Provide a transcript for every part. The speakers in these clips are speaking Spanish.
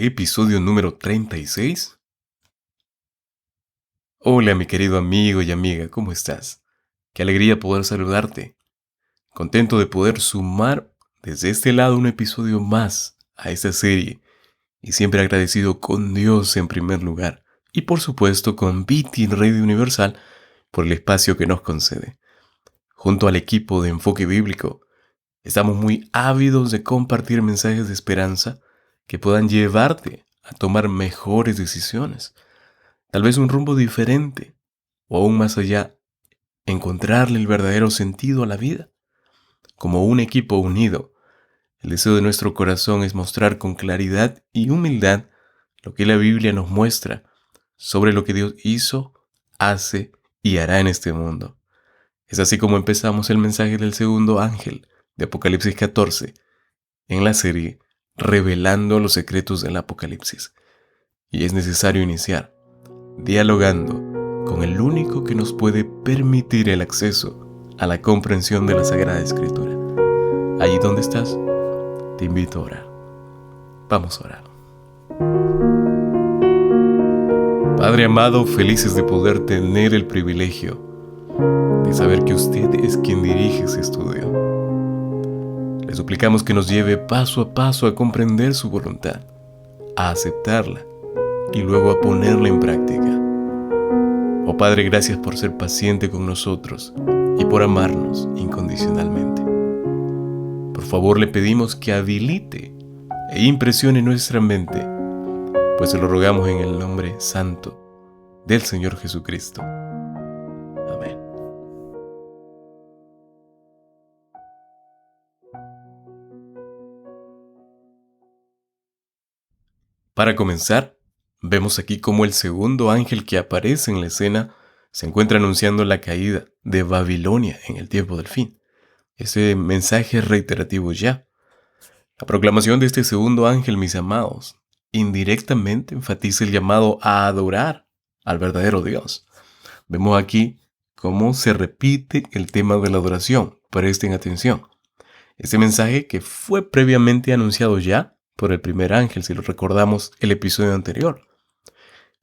episodio número 36. Hola mi querido amigo y amiga, ¿cómo estás? Qué alegría poder saludarte. Contento de poder sumar desde este lado un episodio más a esta serie y siempre agradecido con Dios en primer lugar y por supuesto con Viti Radio Universal por el espacio que nos concede. Junto al equipo de Enfoque Bíblico, estamos muy ávidos de compartir mensajes de esperanza que puedan llevarte a tomar mejores decisiones, tal vez un rumbo diferente o aún más allá, encontrarle el verdadero sentido a la vida. Como un equipo unido, el deseo de nuestro corazón es mostrar con claridad y humildad lo que la Biblia nos muestra sobre lo que Dios hizo, hace y hará en este mundo. Es así como empezamos el mensaje del segundo ángel de Apocalipsis 14 en la serie Revelando los secretos del Apocalipsis. Y es necesario iniciar dialogando con el único que nos puede permitir el acceso a la comprensión de la Sagrada Escritura. Allí donde estás, te invito a orar. Vamos a orar. Padre amado, felices de poder tener el privilegio de saber que usted es quien dirige ese estudio. Le suplicamos que nos lleve paso a paso a comprender su voluntad, a aceptarla y luego a ponerla en práctica. Oh Padre, gracias por ser paciente con nosotros y por amarnos incondicionalmente. Por favor, le pedimos que habilite e impresione nuestra mente, pues se lo rogamos en el nombre santo del Señor Jesucristo. Amén. Para comenzar, vemos aquí cómo el segundo ángel que aparece en la escena se encuentra anunciando la caída de Babilonia en el tiempo del fin. Ese mensaje es reiterativo ya. La proclamación de este segundo ángel, mis amados, indirectamente enfatiza el llamado a adorar al verdadero Dios. Vemos aquí cómo se repite el tema de la adoración. Presten atención. Este mensaje que fue previamente anunciado ya por el primer ángel, si lo recordamos el episodio anterior,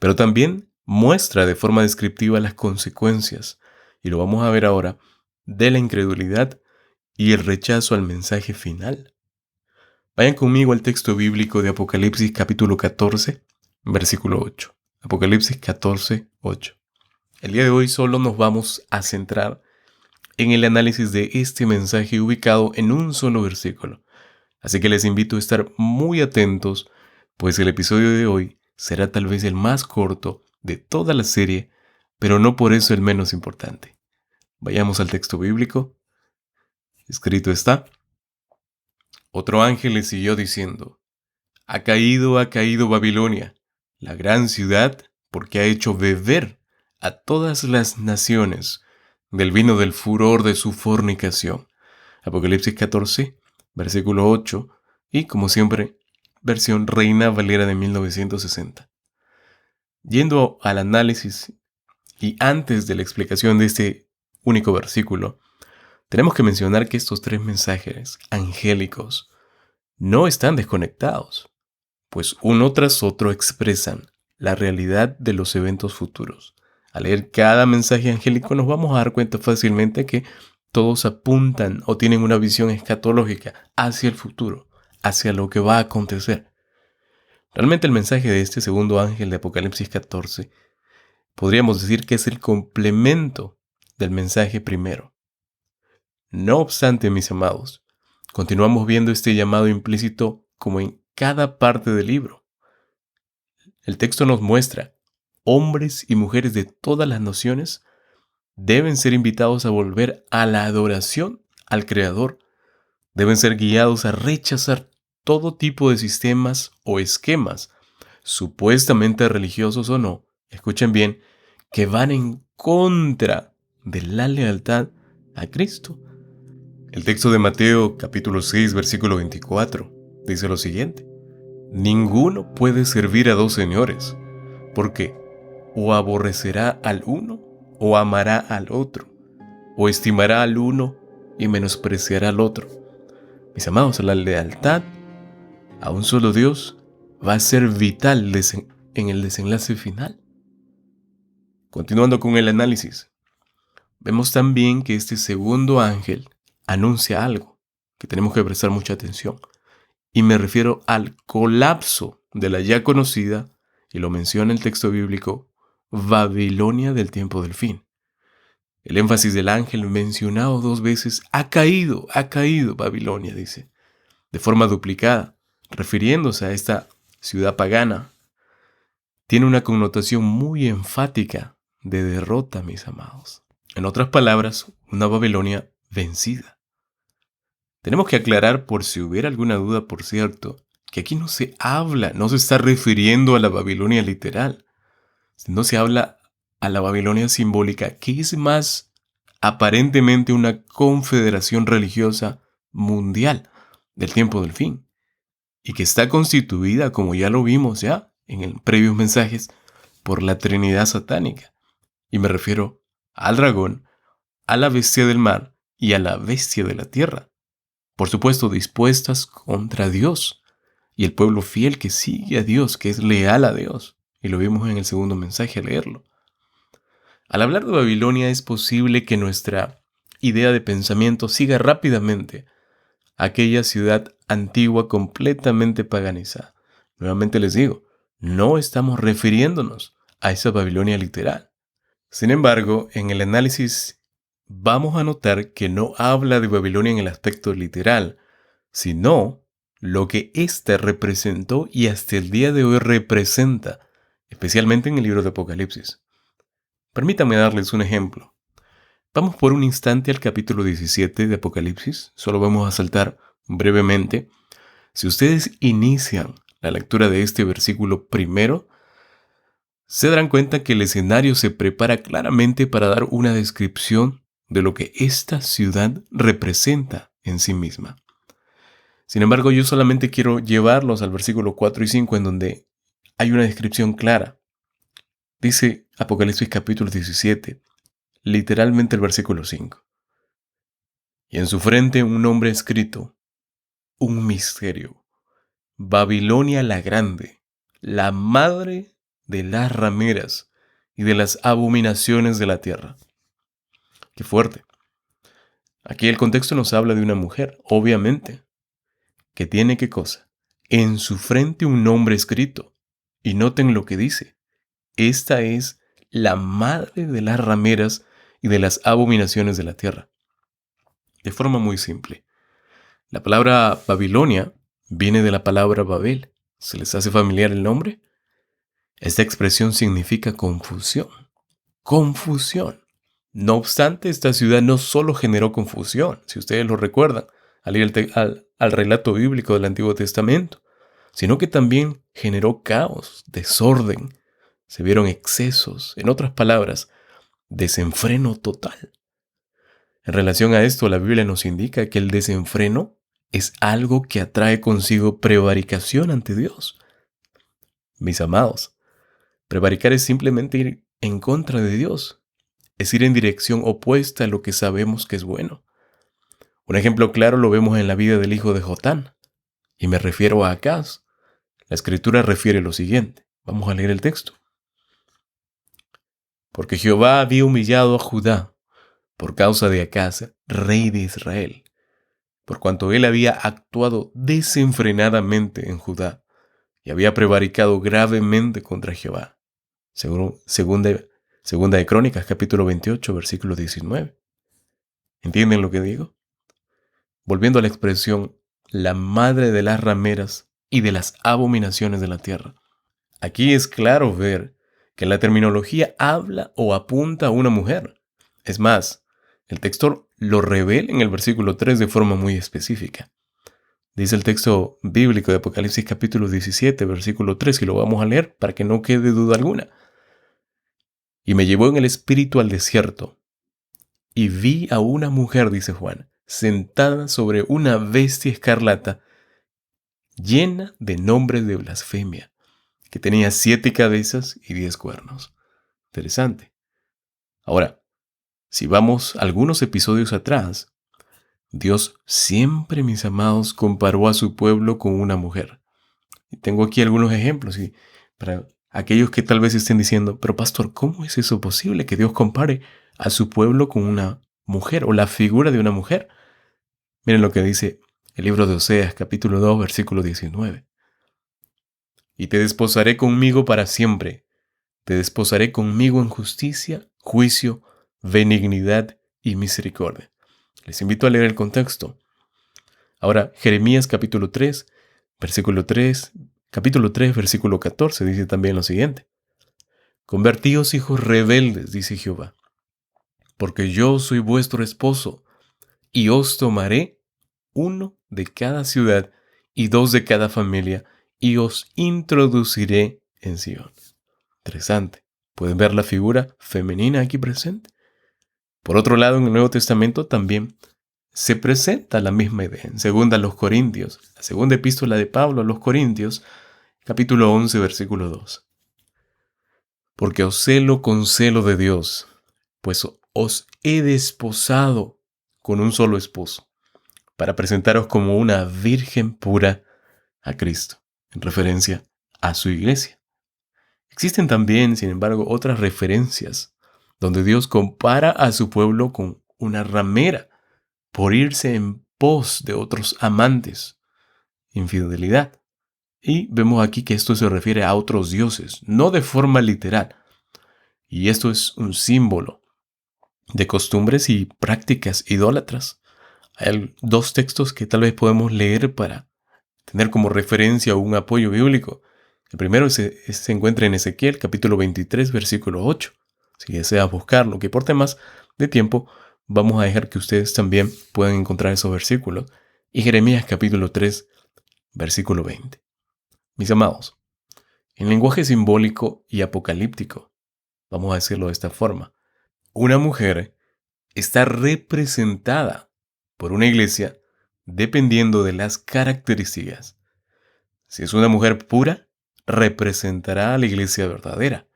pero también muestra de forma descriptiva las consecuencias, y lo vamos a ver ahora, de la incredulidad y el rechazo al mensaje final. Vayan conmigo al texto bíblico de Apocalipsis capítulo 14, versículo 8. Apocalipsis 14, 8. El día de hoy solo nos vamos a centrar en el análisis de este mensaje ubicado en un solo versículo. Así que les invito a estar muy atentos, pues el episodio de hoy será tal vez el más corto de toda la serie, pero no por eso el menos importante. Vayamos al texto bíblico. Escrito está: Otro ángel le siguió diciendo: ha caído Babilonia, la gran ciudad, porque ha hecho beber a todas las naciones del vino del furor de su fornicación. Apocalipsis 14, versículo 8, y como siempre, versión Reina Valera de 1960. Yendo al análisis y antes de la explicación de este único versículo, tenemos que mencionar que estos tres mensajes angélicos no están desconectados, pues uno tras otro expresan la realidad de los eventos futuros. Al leer cada mensaje angélico nos vamos a dar cuenta fácilmente que todos apuntan o tienen una visión escatológica hacia el futuro, hacia lo que va a acontecer. Realmente el mensaje de este segundo ángel de Apocalipsis 14 podríamos decir que es el complemento del mensaje primero. No obstante, mis amados, continuamos viendo este llamado implícito como en cada parte del libro. El texto nos muestra: hombres y mujeres de todas las naciones deben ser invitados a volver a la adoración al Creador. Deben ser guiados a rechazar todo tipo de sistemas o esquemas, supuestamente religiosos o no, escuchen bien, que van en contra de la lealtad a Cristo. El texto de Mateo capítulo 6, versículo 24, dice lo siguiente: ninguno puede servir a dos señores, porque o aborrecerá al uno o amará al otro, o estimará al uno y menospreciará al otro. Mis amados, la lealtad a un solo Dios va a ser vital en el desenlace final. Continuando con el análisis, vemos también que este segundo ángel anuncia algo que tenemos que prestar mucha atención. Y me refiero al colapso de la ya conocida, y lo menciona el texto bíblico, Babilonia del tiempo del fin. El énfasis del ángel mencionado 2 veces, ha caído Babilonia, dice, de forma duplicada, refiriéndose a esta ciudad pagana. Tiene una connotación muy enfática de derrota, mis amados. En otras palabras, una Babilonia vencida. Tenemos que aclarar, por si hubiera alguna duda, por cierto, que aquí no se está refiriendo a la Babilonia literal. No se habla a la Babilonia simbólica, que es más aparentemente una confederación religiosa mundial del tiempo del fin, y que está constituida, como ya lo vimos ya en el previos mensajes, por la Trinidad satánica. Y me refiero al dragón, a la bestia del mar y a la bestia de la tierra. Por supuesto, dispuestas contra Dios y el pueblo fiel que sigue a Dios, que es leal a Dios. Y lo vimos en el segundo mensaje al leerlo. Al hablar de Babilonia es posible que nuestra idea de pensamiento siga rápidamente a aquella ciudad antigua completamente paganizada. Nuevamente les digo, no estamos refiriéndonos a esa Babilonia literal. Sin embargo, en el análisis vamos a notar que no habla de Babilonia en el aspecto literal, sino lo que ésta representó y hasta el día de hoy representa, especialmente en el libro de Apocalipsis. Permítanme darles un ejemplo. Vamos por un instante al capítulo 17 de Apocalipsis, solo vamos a saltar brevemente. Si ustedes inician la lectura de este versículo primero, se darán cuenta que el escenario se prepara claramente para dar una descripción de lo que esta ciudad representa en sí misma. Sin embargo, yo solamente quiero llevarlos al versículo 4 y 5, en donde hay una descripción clara. Dice Apocalipsis capítulo 17, literalmente el versículo 5. Y en su frente un nombre escrito, un misterio. Babilonia la Grande, la madre de las rameras y de las abominaciones de la tierra. Qué fuerte. Aquí el contexto nos habla de una mujer, obviamente, que tiene ¿qué cosa? En su frente un nombre escrito. Y noten lo que dice. Esta es la madre de las rameras y de las abominaciones de la tierra. De forma muy simple. La palabra Babilonia viene de la palabra Babel. ¿Se les hace familiar el nombre? Esta expresión significa confusión. Confusión. No obstante, esta ciudad no solo generó confusión, si ustedes lo recuerdan, al ir al relato bíblico del Antiguo Testamento, sino que también generó caos, desorden. Se vieron excesos, en otras palabras, desenfreno total. En relación a esto, la Biblia nos indica que el desenfreno es algo que atrae consigo prevaricación ante Dios. Mis amados, prevaricar es simplemente ir en contra de Dios, es ir en dirección opuesta a lo que sabemos que es bueno. Un ejemplo claro lo vemos en la vida del hijo de Jotán, y me refiero a Acaz. La Escritura refiere lo siguiente. Vamos a leer el texto. Porque Jehová había humillado a Judá por causa de Acaz, rey de Israel, por cuanto él había actuado desenfrenadamente en Judá y había prevaricado gravemente contra Jehová. Segunda de Crónicas, capítulo 28, versículo 19. ¿Entienden lo que digo? Volviendo a la expresión, la madre de las rameras y de las abominaciones de la tierra. Aquí es claro ver que la terminología habla o apunta a una mujer. Es más, el texto lo revela en el versículo 3 de forma muy específica. Dice el texto bíblico de Apocalipsis capítulo 17, versículo 3, y lo vamos a leer para que no quede duda alguna. Y me llevó en el espíritu al desierto, y vi a una mujer, dice Juan, sentada sobre una bestia escarlata, llena de nombres de blasfemia, que tenía 7 cabezas y 10 cuernos. Interesante. Ahora, si vamos algunos episodios atrás, Dios siempre, mis amados, comparó a su pueblo con una mujer. Y tengo aquí algunos ejemplos y para aquellos que tal vez estén diciendo, pero pastor, ¿cómo es eso posible que Dios compare a su pueblo con una mujer o la figura de una mujer? Miren lo que dice el libro de Oseas, capítulo 2, versículo 19. Y te desposaré conmigo para siempre. Te desposaré conmigo en justicia, juicio, benignidad y misericordia. Les invito a leer el contexto. Ahora, Jeremías capítulo 3, versículo 3, capítulo 3, versículo 14 dice también lo siguiente. Convertíos hijos rebeldes, dice Jehová, porque yo soy vuestro esposo, y os tomaré uno de cada ciudad y dos de cada familia, y os introduciré en Sion. Interesante. ¿Pueden ver la figura femenina aquí presente? Por otro lado, en el Nuevo Testamento también se presenta la misma idea. En segunda a los Corintios, la segunda epístola de Pablo a los Corintios, capítulo 11, versículo 2. Porque os celo con celo de Dios, pues os he desposado con un solo esposo, para presentaros como una virgen pura a Cristo, en referencia a su iglesia. Existen también, sin embargo, otras referencias donde Dios compara a su pueblo con una ramera por irse en pos de otros amantes, infidelidad. Y vemos aquí que esto se refiere a otros dioses, no de forma literal. Y esto es un símbolo de costumbres y prácticas idólatras. Hay dos textos que tal vez podemos leer para tener como referencia un apoyo bíblico. El primero se encuentra en Ezequiel, capítulo 23, versículo 8. Si deseas buscarlo, que por temas de tiempo, vamos a dejar que ustedes también puedan encontrar esos versículos. Y Jeremías, capítulo 3, versículo 20. Mis amados, en lenguaje simbólico y apocalíptico, vamos a decirlo de esta forma, una mujer está representada por una iglesia dependiendo de las características. Si es una mujer pura, representará a la iglesia verdadera.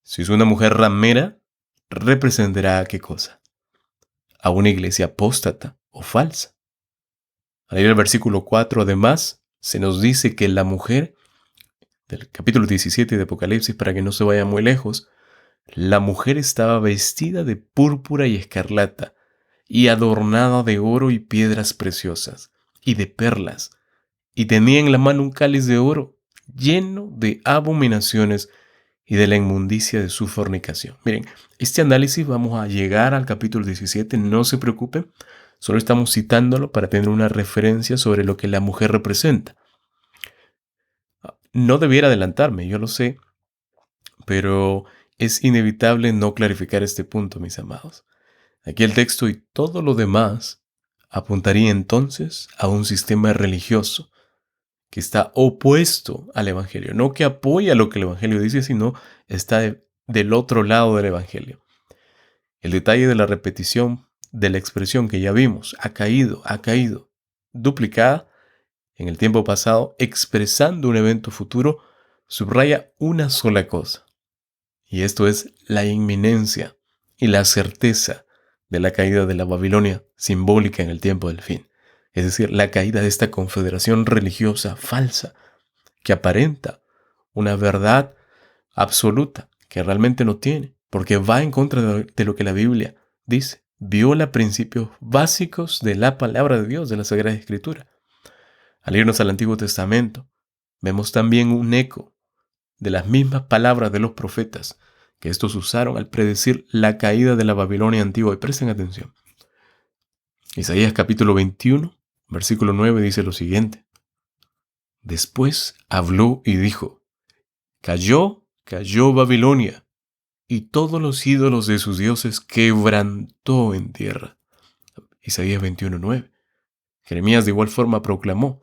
Si es una mujer ramera, representará a qué cosa? A una iglesia apóstata o falsa. Al leer el versículo 4, además, se nos dice que la mujer, del capítulo 17 de Apocalipsis, para que no se vaya muy lejos, la mujer estaba vestida de púrpura y escarlata, y adornada de oro y piedras preciosas, y de perlas, y tenía en la mano un cáliz de oro, lleno de abominaciones y de la inmundicia de su fornicación. Miren, este análisis vamos a llegar al capítulo 17, no se preocupen, solo estamos citándolo para tener una referencia sobre lo que la mujer representa. No debiera adelantarme, yo lo sé, pero es inevitable no clarificar este punto, mis amados. Aquí el texto y todo lo demás apuntaría entonces a un sistema religioso que está opuesto al Evangelio, no que apoya lo que el Evangelio dice, sino está del otro lado del Evangelio. El detalle de la repetición de la expresión que ya vimos, ha caído, duplicada en el tiempo pasado, expresando un evento futuro, subraya una sola cosa. Y esto es la inminencia y la certeza de la caída de la Babilonia simbólica en el tiempo del fin. Es decir, la caída de esta confederación religiosa falsa que aparenta una verdad absoluta que realmente no tiene, porque va en contra de lo que la Biblia dice. Viola principios básicos de la palabra de Dios, de la Sagrada Escritura. Al irnos al Antiguo Testamento, vemos también un eco de las mismas palabras de los profetas que estos usaron al predecir la caída de la Babilonia antigua. Y presten atención. Isaías capítulo 21, versículo 9 dice lo siguiente. Después habló y dijo, cayó Babilonia, y todos los ídolos de sus dioses quebrantó en tierra. Isaías 21, 9. Jeremías de igual forma proclamó,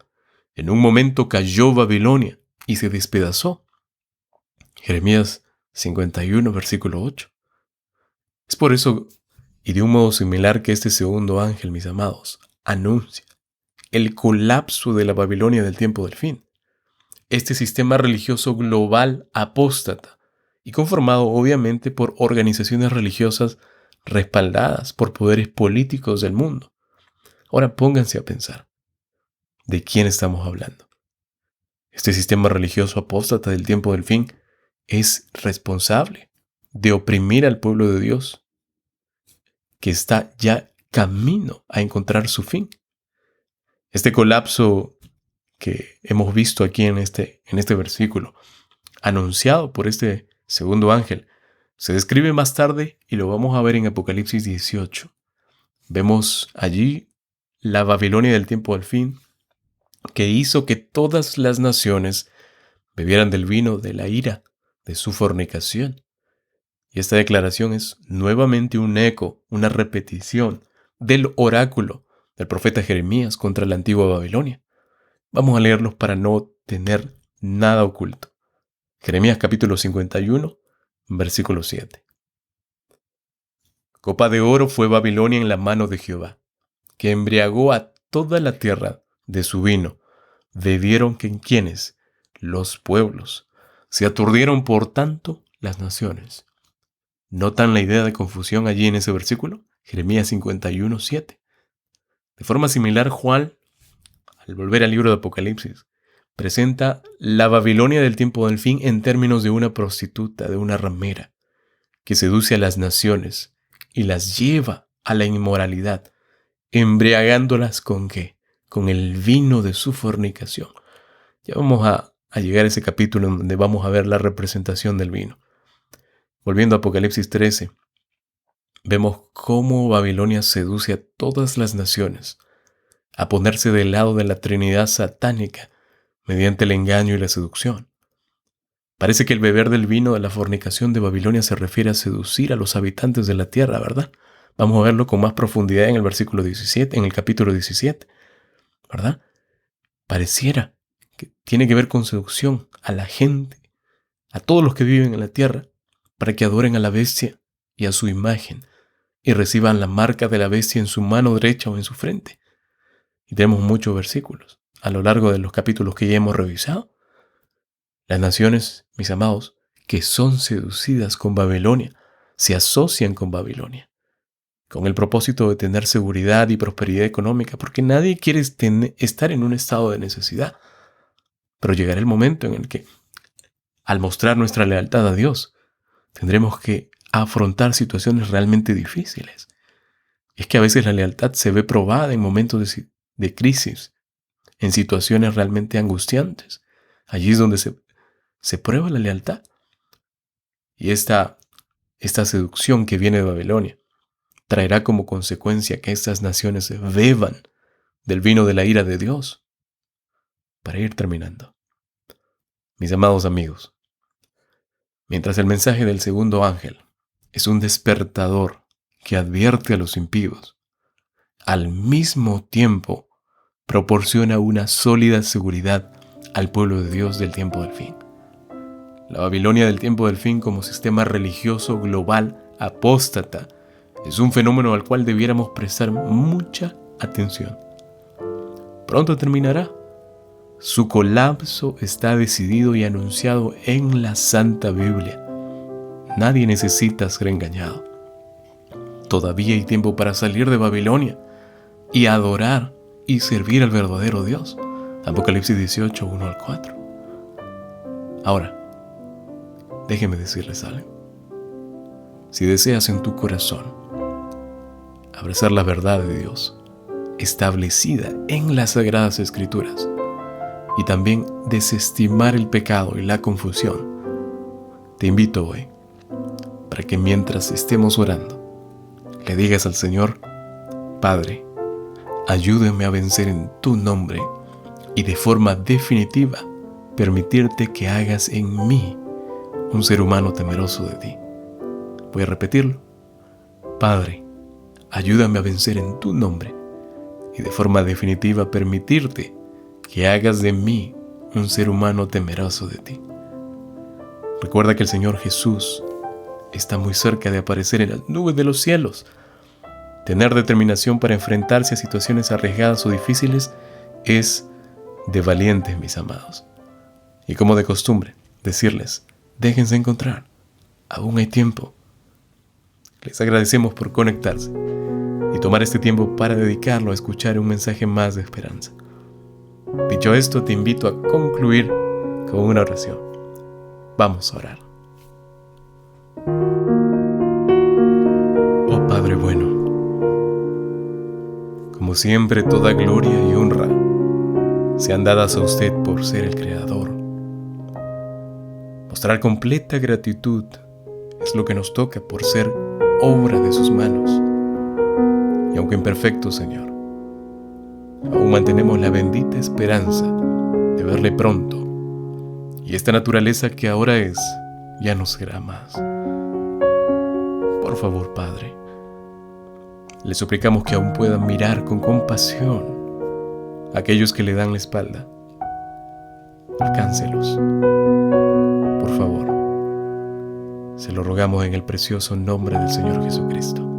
en un momento cayó Babilonia y se despedazó. Jeremías 51, versículo 8. Es por eso, y de un modo similar, que este segundo ángel, mis amados, anuncia el colapso de la Babilonia del tiempo del fin. Este sistema religioso global apóstata y conformado obviamente por organizaciones religiosas respaldadas por poderes políticos del mundo. Ahora pónganse a pensar, ¿de quién estamos hablando? Este sistema religioso apóstata del tiempo del fin es responsable de oprimir al pueblo de Dios, que está ya camino a encontrar su fin. Este colapso que hemos visto aquí en este versículo, anunciado por este segundo ángel, se describe más tarde y lo vamos a ver en Apocalipsis 18. Vemos allí la Babilonia del tiempo del fin, que hizo que todas las naciones bebieran del vino de la ira de su fornicación. Y esta declaración es nuevamente un eco, una repetición del oráculo del profeta Jeremías contra la antigua Babilonia. Vamos a leerlos para no tener nada oculto. Jeremías capítulo 51, versículo 7. Copa de oro fue Babilonia en la mano de Jehová, que embriagó a toda la tierra de su vino. Bebieron quienes, los pueblos, se aturdieron por tanto las naciones. ¿Notan la idea de confusión allí en ese versículo? Jeremías 51, 7. De forma similar, Juan, al volver al libro de Apocalipsis, presenta la Babilonia del tiempo del fin en términos de una prostituta, de una ramera, que seduce a las naciones y las lleva a la inmoralidad, embriagándolas ¿con qué? Con el vino de su fornicación. Ya vamos a llegar a ese capítulo en donde vamos a ver la representación del vino. Volviendo a Apocalipsis 13, vemos cómo Babilonia seduce a todas las naciones a ponerse del lado de la Trinidad satánica mediante el engaño y la seducción. Parece que el beber del vino de la fornicación de Babilonia se refiere a seducir a los habitantes de la tierra, ¿verdad? Vamos a verlo con más profundidad en el versículo 17, en el capítulo 17, ¿verdad? Pareciera que tiene que ver con seducción a la gente, a todos los que viven en la tierra, para que adoren a la bestia y a su imagen, y reciban la marca de la bestia en su mano derecha o en su frente. Y tenemos muchos versículos a lo largo de los capítulos que ya hemos revisado. Las naciones, mis amados, que son seducidas con Babilonia, se asocian con Babilonia, con el propósito de tener seguridad y prosperidad económica, porque nadie quiere estar en un estado de necesidad. Pero llegará el momento en el que, al mostrar nuestra lealtad a Dios, tendremos que afrontar situaciones realmente difíciles. Es que a veces la lealtad se ve probada en momentos de crisis, en situaciones realmente angustiantes. Allí es donde se prueba la lealtad. Y esta seducción que viene de Babilonia traerá como consecuencia que estas naciones beban del vino de la ira de Dios. Para ir terminando, mis amados amigos, mientras el mensaje del segundo ángel es un despertador que advierte a los impíos, al mismo tiempo proporciona una sólida seguridad al pueblo de Dios del tiempo del fin. La Babilonia del tiempo del fin como sistema religioso global apóstata es un fenómeno al cual debiéramos prestar mucha atención. Pronto terminará. Su colapso está decidido y anunciado en la Santa Biblia. Nadie necesita ser engañado. Todavía hay tiempo para salir de Babilonia y adorar y servir al verdadero Dios. Apocalipsis 18, 1 al 4. Ahora, déjeme decirles algo. Si deseas en tu corazón abrazar la verdad de Dios, establecida en las Sagradas Escrituras, y también desestimar el pecado y la confusión, te invito hoy para que mientras estemos orando, le digas al Señor: Padre, ayúdame a vencer en tu nombre y de forma definitiva permitirte que hagas en mí un ser humano temeroso de ti. Voy a repetirlo. Padre, ayúdame a vencer en tu nombre y de forma definitiva permitirte que hagas de mí un ser humano temeroso de ti. Recuerda que el Señor Jesús está muy cerca de aparecer en las nubes de los cielos. Tener determinación para enfrentarse a situaciones arriesgadas o difíciles es de valientes, mis amados. Y como de costumbre, decirles: déjense encontrar, aún hay tiempo. Les agradecemos por conectarse y tomar este tiempo para dedicarlo a escuchar un mensaje más de esperanza. Dicho esto, te invito a concluir con una oración. Vamos a orar. Oh Padre bueno, como siempre toda gloria y honra sean dadas a usted por ser el Creador. Mostrar completa gratitud es lo que nos toca por ser obra de sus manos. Y aunque imperfecto, Señor, aún mantenemos la bendita esperanza de verle pronto. Y esta naturaleza que ahora es, ya no será más. Por favor, Padre, le suplicamos que aún puedan mirar con compasión a aquellos que le dan la espalda. Alcáncelos, por favor. Se lo rogamos en el precioso nombre del Señor Jesucristo.